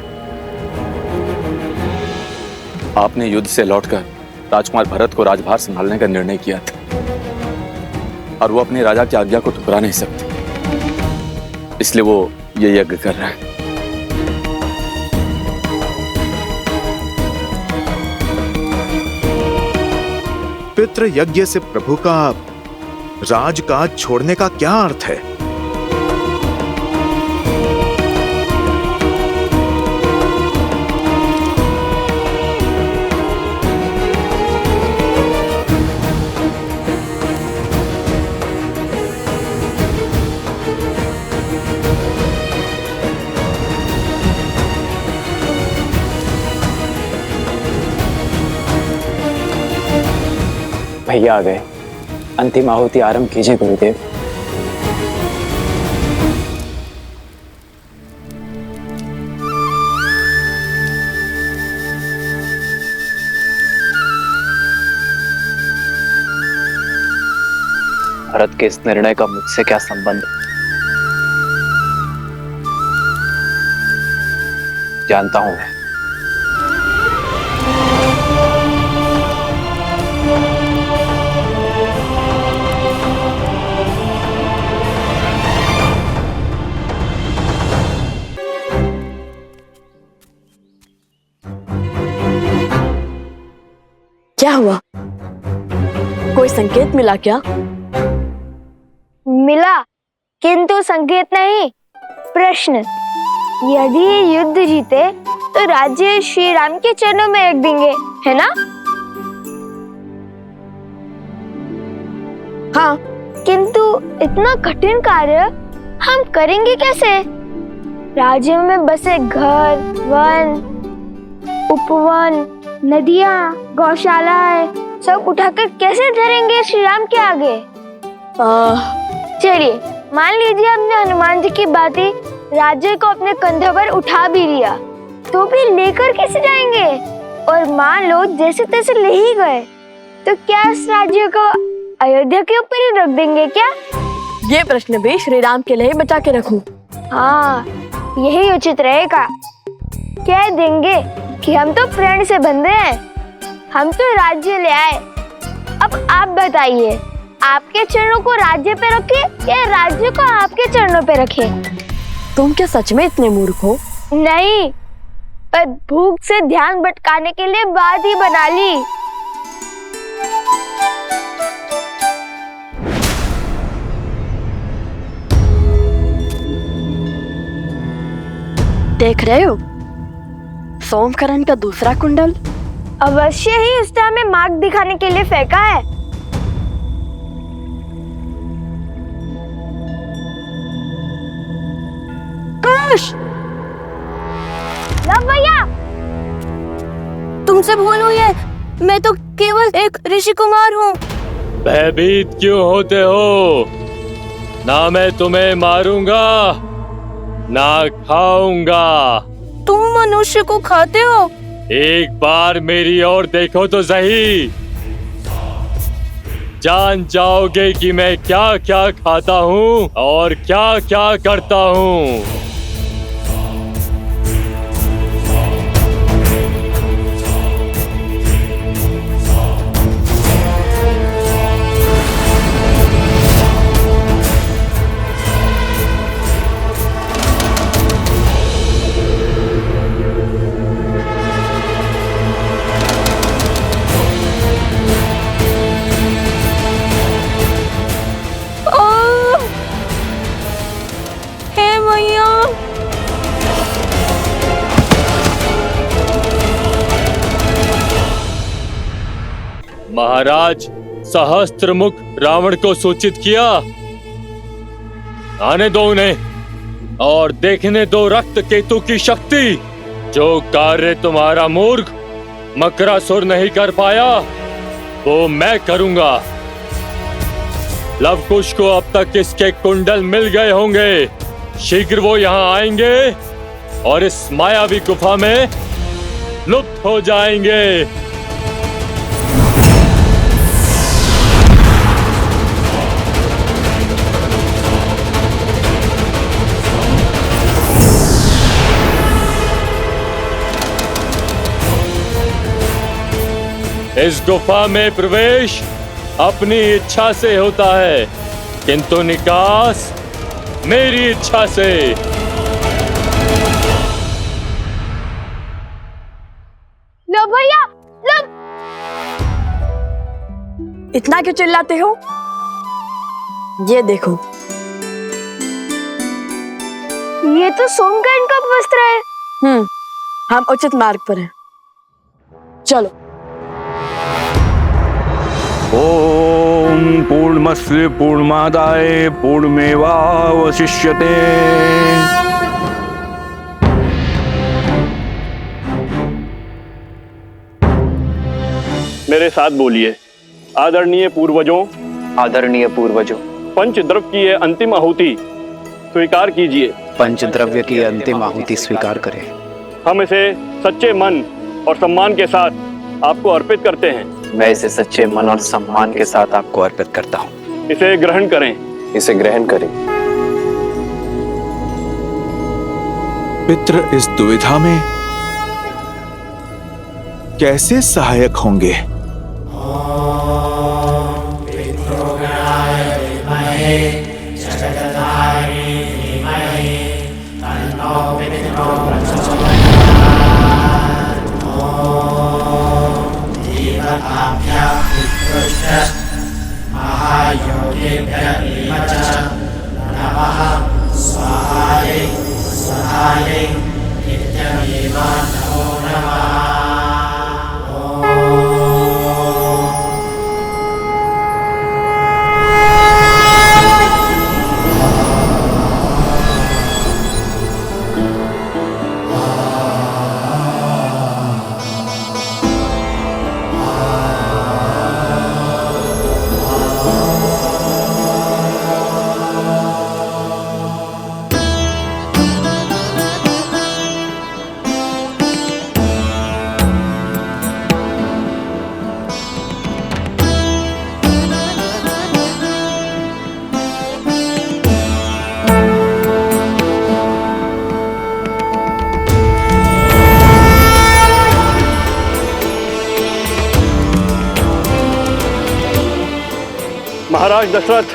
आपने युद्ध से लौटकर राजकुमार भरत को राजभार संभालने का निर्णय किया था, और वो अपने राजा की आज्ञा को ठुकरा नहीं सकते, इसलिए वो ये यज्ञ कर रहा है। पितृ यज्ञ से प्रभु का राजकाज छोड़ने का क्या अर्थ है? भैया आ गए। अंतिम आहुति आरंभ कीजिए गुरुदेव। भरत के इस निर्णय का मुझसे क्या संबंध? जानता हूं मैं। क्या हुआ? कोई संकेत मिला क्या? मिला, किंतु संकेत नहीं, प्रश्न। यदि ये युद्ध जीते तो राज्य श्री राम के चरणों में रख देंगे, है ना? हाँ। किंतु इतना कठिन कार्य हम करेंगे कैसे? राज्य में बसे घर, वन, उपवन, नदियाँ, गौशालाएं सब उठाकर कैसे धरेंगे श्री राम के आगे? चलिए मान लीजिए हमने हनुमान जी की बातें राज्य को अपने कंधों पर उठा भी लिया, तो भी लेकर कैसे जाएंगे? और मान लो जैसे तैसे ले ही गए, तो क्या इस राज्य को अयोध्या के ऊपर ही रख देंगे क्या? ये प्रश्न भी श्री राम के लिए बचा के रखूं। हाँ, यही उचित रहेगा। कह देंगे कि हम तो प्रण से बंधे हैं, हम तो राज्य ले आए। अब आप बताइए, आपके चरणों को राज्य पे रखे या राज्य को आपके चरणों पे रखे? तुम क्या सच में इतने मूर्ख हो? नहीं, पर भूख से ध्यान भटकाने के लिए बात ही बना ली। देख रहे हो सोमकरण का दूसरा कुंडल? अवश्य ही उसने हमें मार्ग दिखाने के लिए फेंका है। कुश! लव भैया, तुमसे भूल हुई है, मैं तो केवल एक ऋषि कुमार हूँ। भयभीत क्यों होते हो? ना मैं तुम्हें मारूंगा ना खाऊंगा। तुम मनुष्य को खाते हो? एक बार मेरी ओर देखो तो सही, जान जाओगे कि मैं क्या क्या खाता हूँ और क्या क्या करता हूँ। महाराज, सहस्त्रमुख रावण को सूचित किया। आने दो उन्हें और देखने दो रक्त केतु की शक्ति। जो कार्य तुम्हारा मूर्ख मकरासुर नहीं कर पाया वो मैं करूंगा। लवकुश को अब तक इसके कुंडल मिल गए होंगे। शीघ्र वो यहाँ आएंगे और इस मायावी गुफा में लुप्त हो जाएंगे। इस गुफा में प्रवेश अपनी इच्छा से होता है, किंतु निकास मेरी इच्छा से। लो भैया, लो। इतना क्यों चिल्लाते हो? ये देखो, ये तो सोमकर्ण का वस्त्र है। हम उचित मार्ग पर हैं। चलो। ओम पूर्णमस्य पूर्णमादाय पूर्णमेवावशिष्यते। मेरे साथ बोलिए। आदरणीय पूर्वजों, आदरणीय पूर्वजों, पंचद्रव्य की ये अंतिम आहुति स्वीकार कीजिए। पंचद्रव्य की अंतिम आहुति स्वीकार करें। हम इसे सच्चे मन और सम्मान के साथ आपको अर्पित करते हैं। मैं इसे सच्चे मन और सम्मान के साथ आपको अर्पित करता हूँ। इसे ग्रहण करें। इसे ग्रहण करें। पितृ इस दुविधा में कैसे सहायक होंगे? महायोगेभ्यः एव च नमः स्वाहायै स्वाहायै नित्यमेव नमो नमः। महाराज दशरथ,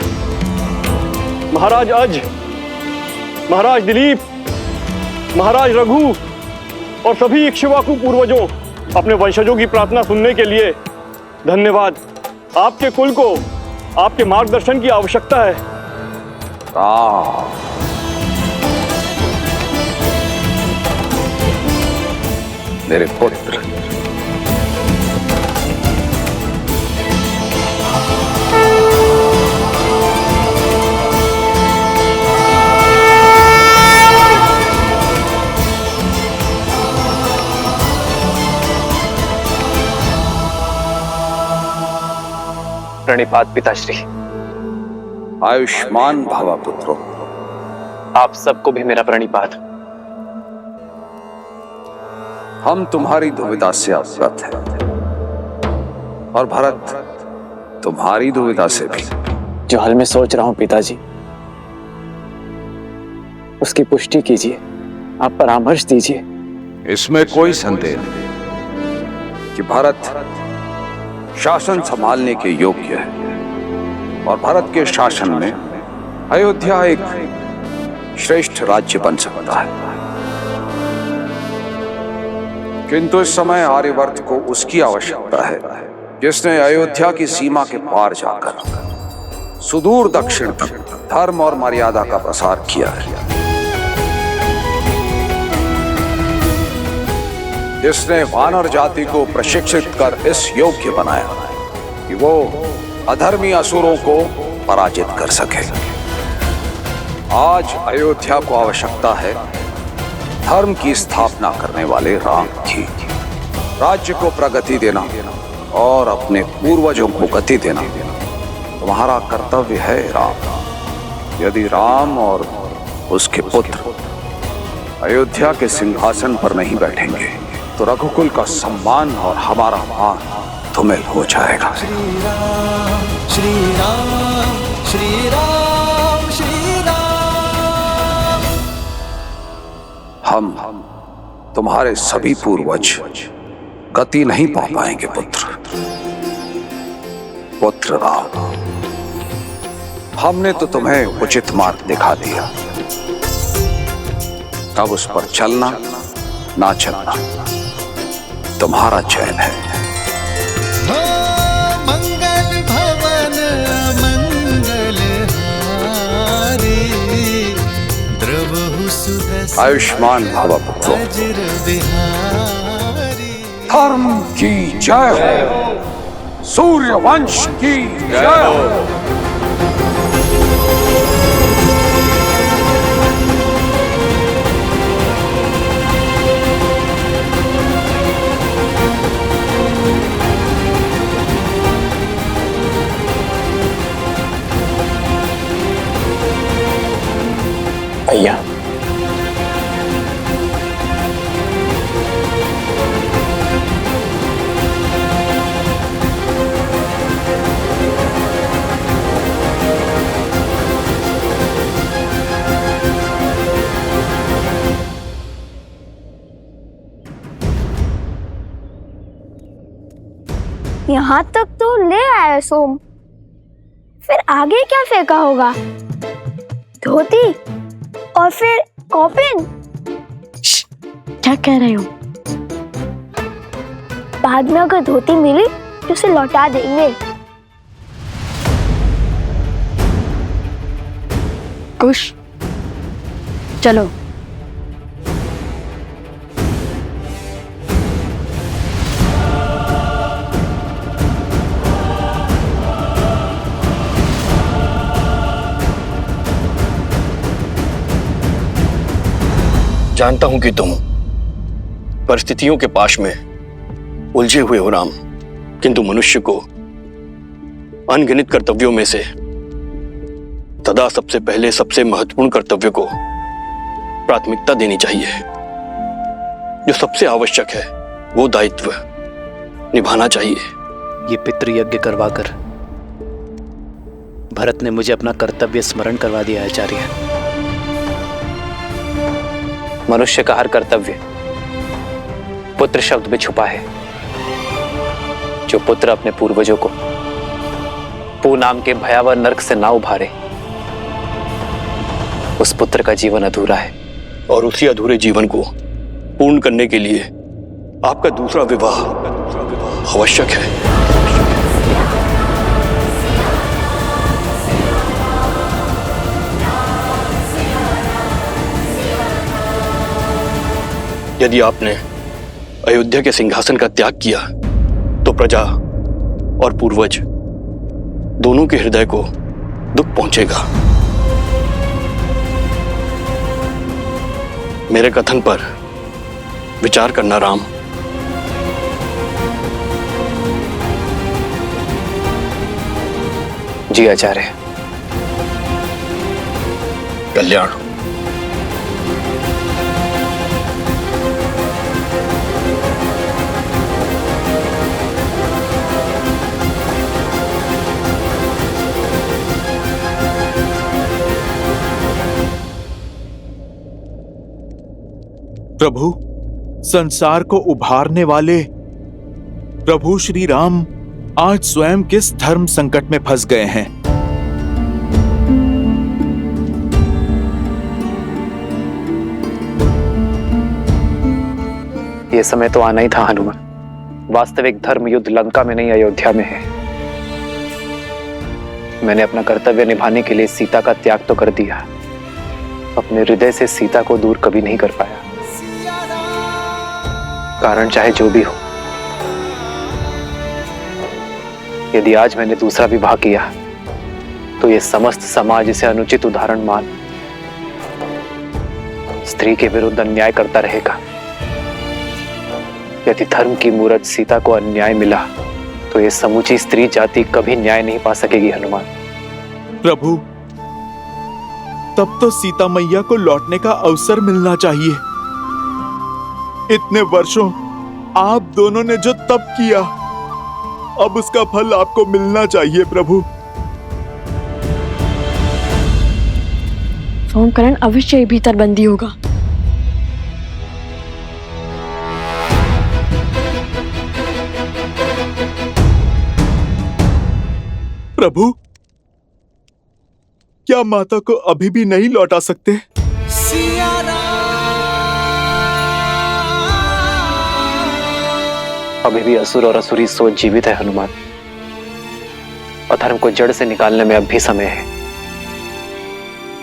महाराज अज, महाराज दिलीप, महाराज रघु और सभी इक्ष्वाकु पूर्वजों, अपने वंशजों की प्रार्थना सुनने के लिए धन्यवाद। आपके कुल को आपके मार्गदर्शन की आवश्यकता है। मेरे पुत्र, प्रणिपात पिताश्री। आयुष्मान भव पुत्रो। आप सबको भी मेरा प्रणिपात। हम तुम्हारी दुविधा से अवगत हैं और भरत तुम्हारी दुविधा से भी। जो हाल मैं सोच रहा हूं पिताजी, उसकी पुष्टि कीजिए, आप परामर्श दीजिए। इसमें कोई संदेह नहीं कि भरत शासन संभालने के योग्य है और भारत के शासन में अयोध्या एक श्रेष्ठ राज्य बन सकता है। किंतु इस समय आर्यवर्त को उसकी आवश्यकता है जिसने अयोध्या की सीमा के पार जाकर सुदूर दक्षिण तक धर्म और मर्यादा का प्रसार किया है, जिसने वानर जाति को प्रशिक्षित कर इस योग्य बनाया कि वो अधर्मी असुरों को पराजित कर सके। आज अयोध्या को आवश्यकता है धर्म की स्थापना करने वाले राम की। राज्य को प्रगति देना और अपने पूर्वजों को गति देना तुम्हारा कर्तव्य है राम। यदि राम और उसके पुत्र अयोध्या के सिंहासन पर नहीं बैठेंगे तो रघुकुल का सम्मान और हमारा मान धूमिल हो जाएगा। श्री राम श्री राम श्री राम श्री राम। हम तुम्हारे सभी पूर्वज गति नहीं पा पाएंगे पुत्र राम। हमने तो तुम्हें उचित मार्ग दिखा दिया, अब उस पर चलना ना चलना तुम्हारा चयन है। मंगल भवन मंगल हारी, द्रवहु सुदर्शन आयुष्मान भव पुत्रो। वज्र विहारी। धर्म की जय हो, सूर्य वंश की जय हो। भैया, यहाँ तक तो ले आया सोम, फिर आगे क्या फेंका होगा? धोती और फिर कॉफिन। क्या कह रहे हो? बाद में अगर धोती मिली कि उसे लौटा देंगे। कुश, चलो। जानता हूं कि तुम परिस्थितियों के पाश में उलझे हुए हो राम, किंतु मनुष्य को अनगिनत कर्तव्यों में से सदा सबसे पहले सबसे महत्वपूर्ण कर्तव्य को प्राथमिकता देनी चाहिए। जो सबसे आवश्यक है वो दायित्व निभाना चाहिए। ये पितृयज्ञ करवाकर भरत ने मुझे अपना कर्तव्य स्मरण करवा दिया आचार्य। मनुष्य का हर कर्तव्य पुत्र शब्द में छुपा है। जो पुत्र अपने पूर्वजों को पू नाम के भयावह नरक से ना उभारे, उस पुत्र का जीवन अधूरा है। और उसी अधूरे जीवन को पूर्ण करने के लिए आपका दूसरा विवाह आवश्यक है। यदि आपने अयोध्या के सिंहासन का त्याग किया तो प्रजा और पूर्वज दोनों के हृदय को दुख पहुंचेगा। मेरे कथन पर विचार करना राम। जी आचार्य। कल्याण। प्रभु, संसार को उभारने वाले प्रभु श्री राम आज स्वयं किस धर्म संकट में फंस गए हैं? ये समय तो आना ही था हनुमान। वास्तविक धर्म युद्ध लंका में नहीं अयोध्या में है। मैंने अपना कर्तव्य निभाने के लिए सीता का त्याग तो कर दिया, अपने हृदय से सीता को दूर कभी नहीं कर पाया। कारण चाहे जो भी हो, यदि आज मैंने दूसरा विवाह किया तो ये समस्त समाज इसे अनुचित उदाहरण मान स्त्री के विरुद्ध अन्याय करता रहेगा। यदि धर्म की मूरत सीता को अन्याय मिला तो ये समूची स्त्री जाति कभी न्याय नहीं पा सकेगी हनुमान। प्रभु, तब तो सीता मैया को लौटने का अवसर मिलना चाहिए। इतने वर्षों आप दोनों ने जो तप किया, अब उसका फल आपको मिलना चाहिए प्रभु। सोमकरण अवश्य ही भीतर बंदी होगा। प्रभु, क्या माता को अभी भी नहीं लौटा सकते? अभी भी असुर और असुरी सोच जीवित है हनुमान। अधर्म को जड़ से निकालने में अब भी समय है।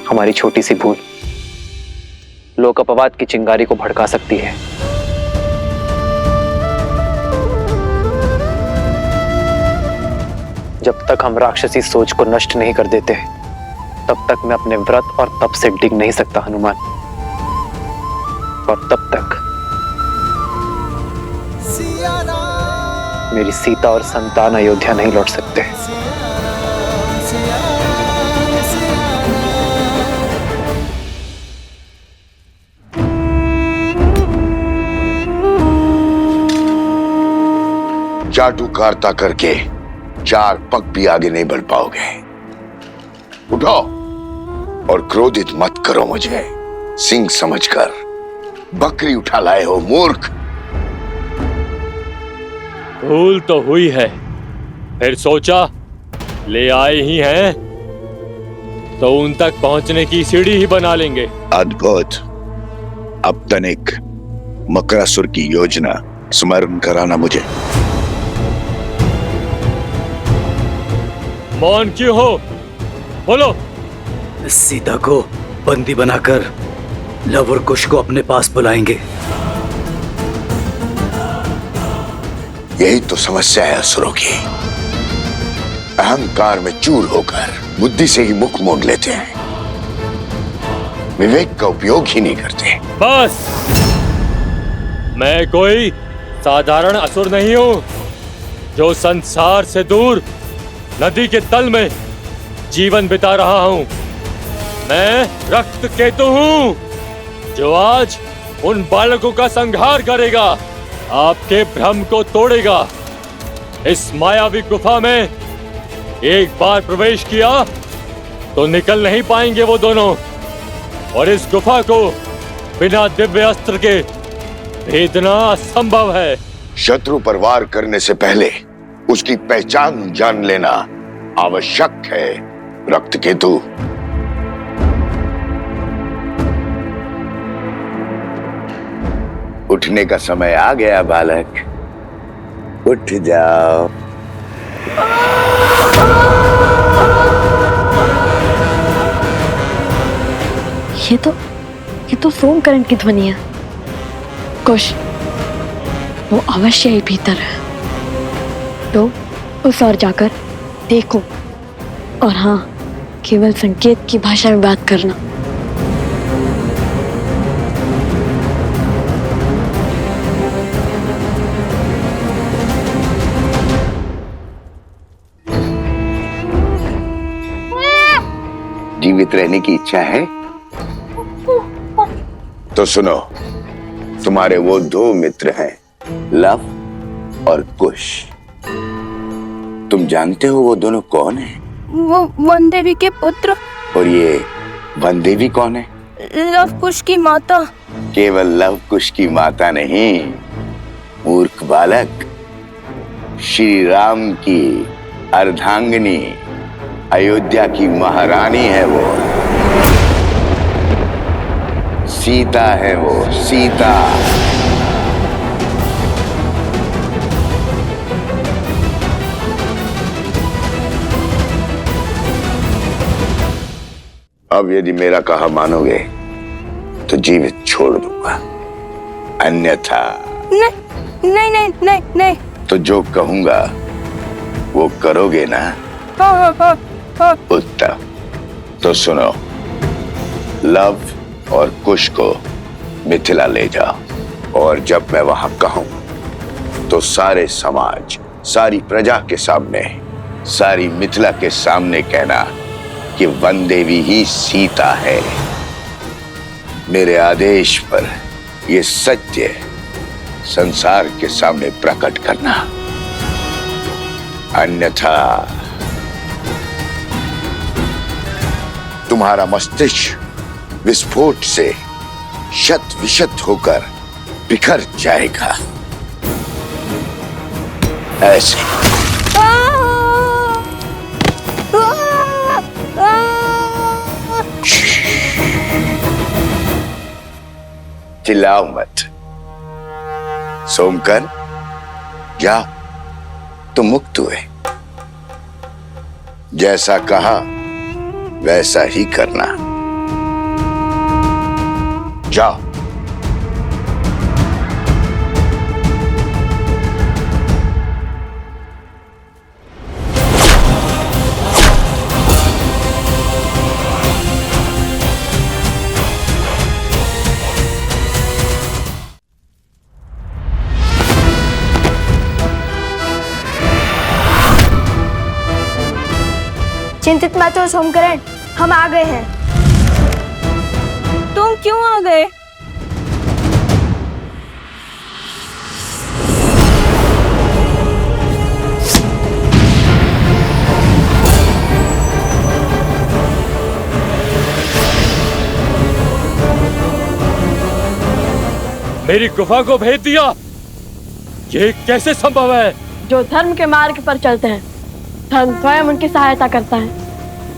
हमारी छोटी सी भूल लोक अपवाद की चिंगारी को भड़का सकती है। जब तक हम राक्षसी सोच को नष्ट नहीं कर देते, तब तक मैं अपने व्रत और तप से डिग नहीं सकता हनुमान। और तब तक मेरी सीता और संतान अयोध्या नहीं लौट सकते। चाटुकारिता करके चार पग भी आगे नहीं बढ़ पाओगे। उठो और क्रोधित मत करो मुझे। सिंह समझकर बकरी उठा लाए हो मूर्ख। भूल तो हुई है, फिर सोचा ले आए ही हैं तो उन तक पहुंचने की सीढ़ी ही बना लेंगे। अद्भुत। अब तनिक मकरासुर की योजना स्मरण कराना मुझे। मौन क्यों हो? बोलो। सीता को बंदी बनाकर लव और कुश को अपने पास बुलाएंगे। यही तो समस्या है असुरों की। अहंकार में चूर होकर बुद्धि से ही मुख मोड़ लेते हैं, विवेक का उपयोग ही नहीं करते। बस, मैं कोई साधारण असुर नहीं हूं जो संसार से दूर नदी के तल में जीवन बिता रहा हूं। मैं रक्त केतु हूं जो आज उन बालकों का संहार करेगा, आपके भ्रम को तोड़ेगा। इस मायावी गुफा में एक बार प्रवेश किया तो निकल नहीं पाएंगे वो दोनों, और इस गुफा को बिना दिव्य अस्त्र के भेदना असंभव है। शत्रु पर वार करने से पहले उसकी पहचान जान लेना आवश्यक है, रक्तकेतु। उठने का समय आ गया बालक, उठ जाओ। ये तो सोमकरण की ध्वनि है। कुश, वो अवश्य ही भीतर है। तो उस ओर जाकर देखो, और हाँ, केवल संकेत की भाषा में बात करना। जीवित रहने की इच्छा है तो सुनो, तुम्हारे वो दो मित्र हैं, लव और कुश। तुम जानते हो वो दोनों कौन हैं? वो वन देवी के पुत्र। और ये वन देवी कौन है? लव कुश की माता। केवल लव कुश की माता नहीं, मूर्ख बालक, श्री राम की अर्धांगिनी, अयोध्या की महारानी है वो। सीता है वो, सीता। अब यदि मेरा कहा मानोगे तो जीवित छोड़ दूंगा, अन्यथा नहीं नहीं नहीं नहीं नहीं। तो जो कहूंगा वो करोगे ना? हाँ। उत्तम। तो सुनो, लव और कुश को मिथिला ले जाओ, और जब मैं वहां कहूं तो सारे समाज, सारी प्रजा के सामने, सारी मिथिला के सामने कहना कि वन देवी ही सीता है। मेरे आदेश पर ये सत्य संसार के सामने प्रकट करना, अन्यथा तुम्हारा मस्तिष्क विस्फोट से शत विशत होकर बिखर जाएगा। ऐसे चिल्लाओ मत। सोमकर, जा, तुम मुक्त हुए। जैसा कहा वैसा ही करना। जाओ। चिंतित मत हो सोमकरण, हम आ गए हैं। तुम क्यों आ गए? मेरी गुफा को भेद दिया, ये कैसे संभव है? जो धर्म के मार्ग पर चलते हैं, धर्म स्वयं उनकी सहायता करता है।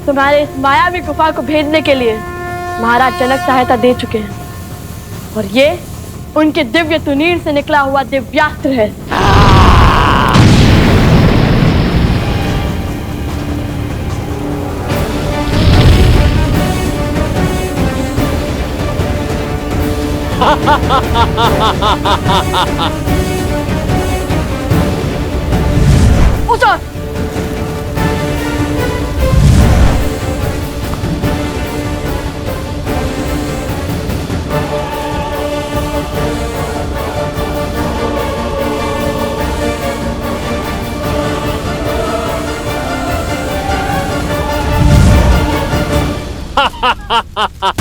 तुम्हारे इस मायावी गुफा को भेदने के लिए महाराज जनक सहायता दे चुके हैं, और ये उनके दिव्य तुनीर से निकला हुआ दिव्यास्त्र है। उतर। Ha ha ha ha ha!